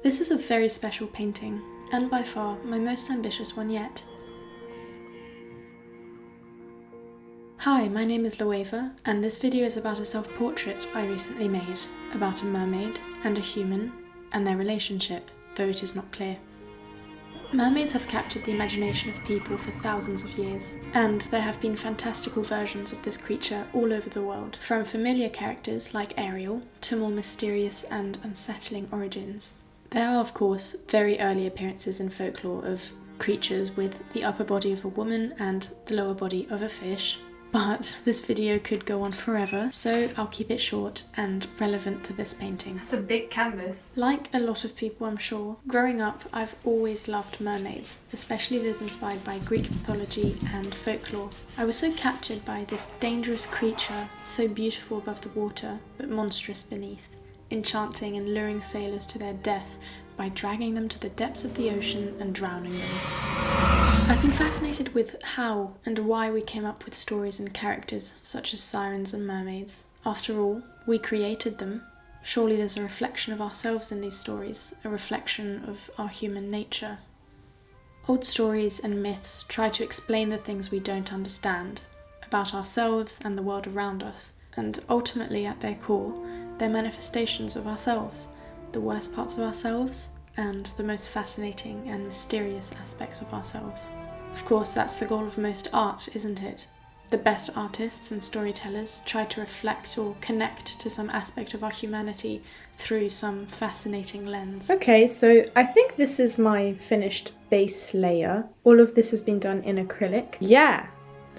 This is a very special painting, and by far my most ambitious one yet. Hi, my name is Loevaart, and this video is about a self-portrait I recently made, about a mermaid and a human, and their relationship, though it is not clear. Mermaids have captured the imagination of people for thousands of years, and there have been fantastical versions of this creature all over the world, from familiar characters like Ariel to more mysterious and unsettling origins. There are, of course, very early appearances in folklore of creatures with the upper body of a woman and the lower body of a fish, but this video could go on forever, so I'll keep it short and relevant to this painting. It's a big canvas. Like a lot of people, I'm sure, growing up I've always loved mermaids, especially those inspired by Greek mythology and folklore. I was so captured by this dangerous creature, so beautiful above the water, but monstrous beneath, enchanting and luring sailors to their death by dragging them to the depths of the ocean and drowning them. I've been fascinated with how and why we came up with stories and characters such as sirens and mermaids. After all, we created them. Surely there's a reflection of ourselves in these stories, a reflection of our human nature. Old stories and myths try to explain the things we don't understand, about ourselves and the world around us, and ultimately at their core, they're manifestations of ourselves, the worst parts of ourselves, and the most fascinating and mysterious aspects of ourselves. Of course, that's the goal of most art, isn't it? The best artists and storytellers try to reflect or connect to some aspect of our humanity through some fascinating lens. Okay, so I think this is my finished base layer. All of this has been done in acrylic. Yeah,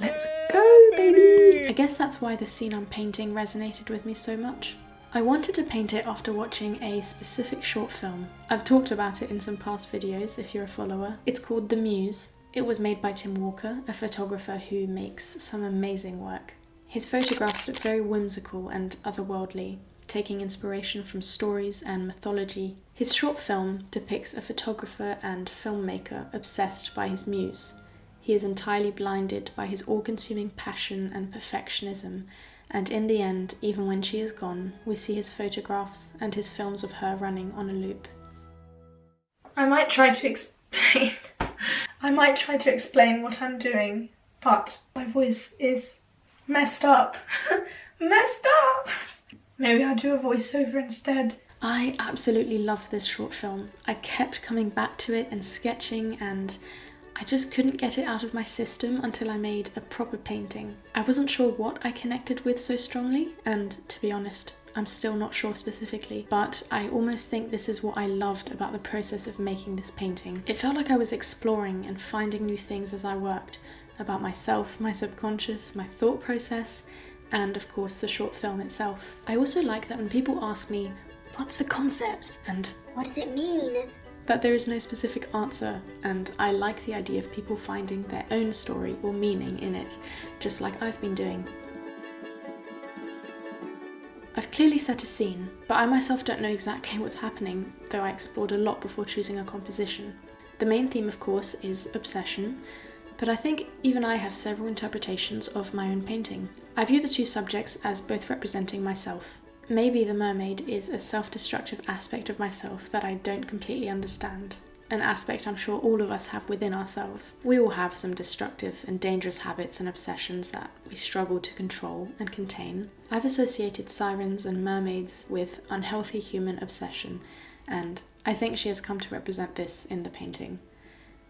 let's go, baby! I guess that's why the scene I'm painting resonated with me so much. I wanted to paint it after watching a specific short film. I've talked about it in some past videos if you're a follower. It's called The Muse. It was made by Tim Walker, a photographer who makes some amazing work. His photographs look very whimsical and otherworldly, taking inspiration from stories and mythology. His short film depicts a photographer and filmmaker obsessed by his muse. He is entirely blinded by his all-consuming passion and perfectionism, and in the end, even when she is gone, we see his photographs and his films of her running on a loop. I might try to explain what I'm doing, but my voice is messed up. Messed up! Maybe I'll do a voiceover instead. I absolutely love this short film. I kept coming back to it and sketching, and I just couldn't get it out of my system until I made a proper painting. I wasn't sure what I connected with so strongly, and to be honest, I'm still not sure specifically, but I almost think this is what I loved about the process of making this painting. It felt like I was exploring and finding new things as I worked, about myself, my subconscious, my thought process, and of course the short film itself. I also like that when people ask me, what's the concept? And what does it mean? That there is no specific answer, and I like the idea of people finding their own story or meaning in it, just like I've been doing. I've clearly set a scene, but I myself don't know exactly what's happening, though I explored a lot before choosing a composition. The main theme, of course, is obsession, but I think even I have several interpretations of my own painting. I view the two subjects as both representing myself. Maybe the mermaid is a self-destructive aspect of myself that I don't completely understand. An aspect I'm sure all of us have within ourselves. We all have some destructive and dangerous habits and obsessions that we struggle to control and contain. I've associated sirens and mermaids with unhealthy human obsession, and I think she has come to represent this in the painting.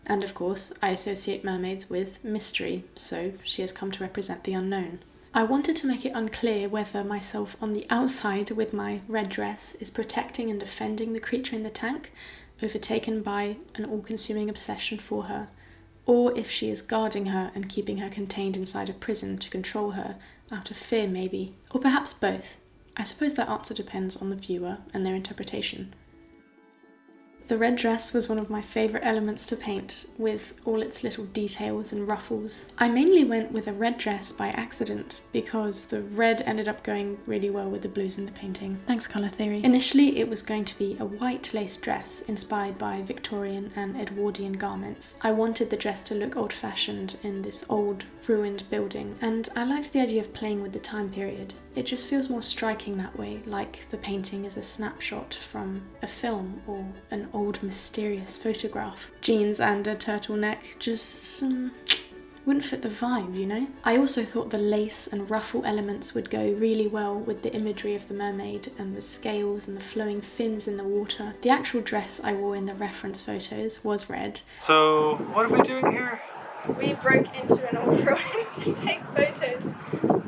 And of course, I associate mermaids with mystery, so she has come to represent the unknown. I wanted to make it unclear whether myself on the outside with my red dress is protecting and defending the creature in the tank, overtaken by an all-consuming obsession for her, or if she is guarding her and keeping her contained inside a prison to control her, out of fear maybe, or perhaps both. I suppose that answer depends on the viewer and their interpretation. The red dress was one of my favourite elements to paint, with all its little details and ruffles. I mainly went with a red dress by accident, because the red ended up going really well with the blues in the painting. Thanks, colour theory. Initially it was going to be a white lace dress inspired by Victorian and Edwardian garments. I wanted the dress to look old-fashioned in this old, ruined building, and I liked the idea of playing with the time period. It just feels more striking that way, like the painting is a snapshot from a film or an old mysterious photograph. Jeans and a turtleneck just wouldn't fit the vibe, you know? I also thought the lace and ruffle elements would go really well with the imagery of the mermaid and the scales and the flowing fins in the water. The actual dress I wore in the reference photos was red. So, what are we doing here? We broke into an old ruin to take photos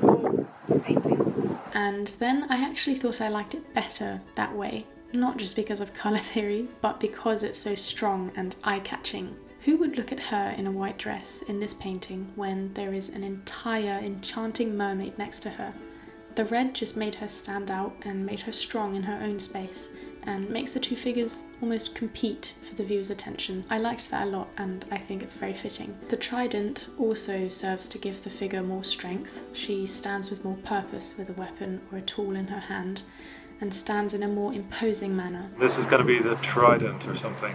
for the painting. And then I actually thought I liked it better that way. Not just because of colour theory, but because it's so strong and eye-catching. Who would look at her in a white dress in this painting when there is an entire enchanting mermaid next to her? The red just made her stand out and made her strong in her own space, and makes the two figures almost compete for the viewer's attention. I liked that a lot, and I think it's very fitting. The trident also serves to give the figure more strength. She stands with more purpose with a weapon or a tool in her hand, and stands in a more imposing manner. This is going to be the trident or something.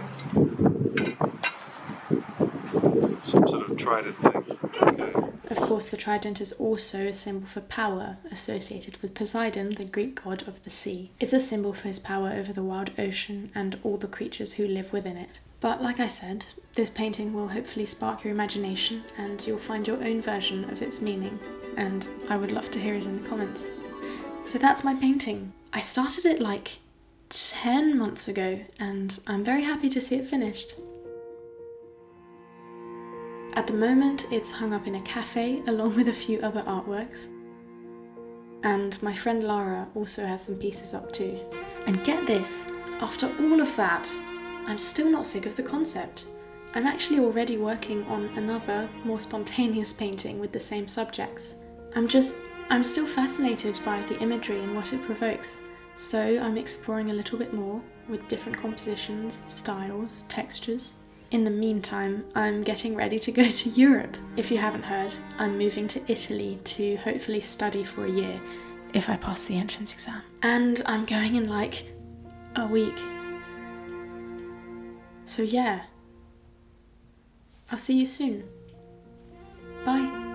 Some sort of trident thing. Okay. Of course, the trident is also a symbol for power, associated with Poseidon, the Greek god of the sea. It's a symbol for his power over the wild ocean and all the creatures who live within it. But like I said, this painting will hopefully spark your imagination and you'll find your own version of its meaning. And I would love to hear it in the comments. So that's my painting. I started it like 10 months ago and I'm very happy to see it finished. At the moment, it's hung up in a cafe along with a few other artworks. And my friend Lara also has some pieces up too. And get this, after all of that, I'm still not sick of the concept. I'm actually already working on another, more spontaneous painting with the same subjects. I'm still fascinated by the imagery and what it provokes. So I'm exploring a little bit more with different compositions, styles, textures. In the meantime, I'm getting ready to go to Europe. If you haven't heard, I'm moving to Italy to hopefully study for a year, if I pass the entrance exam. And I'm going in like a week. So yeah, I'll see you soon. Bye.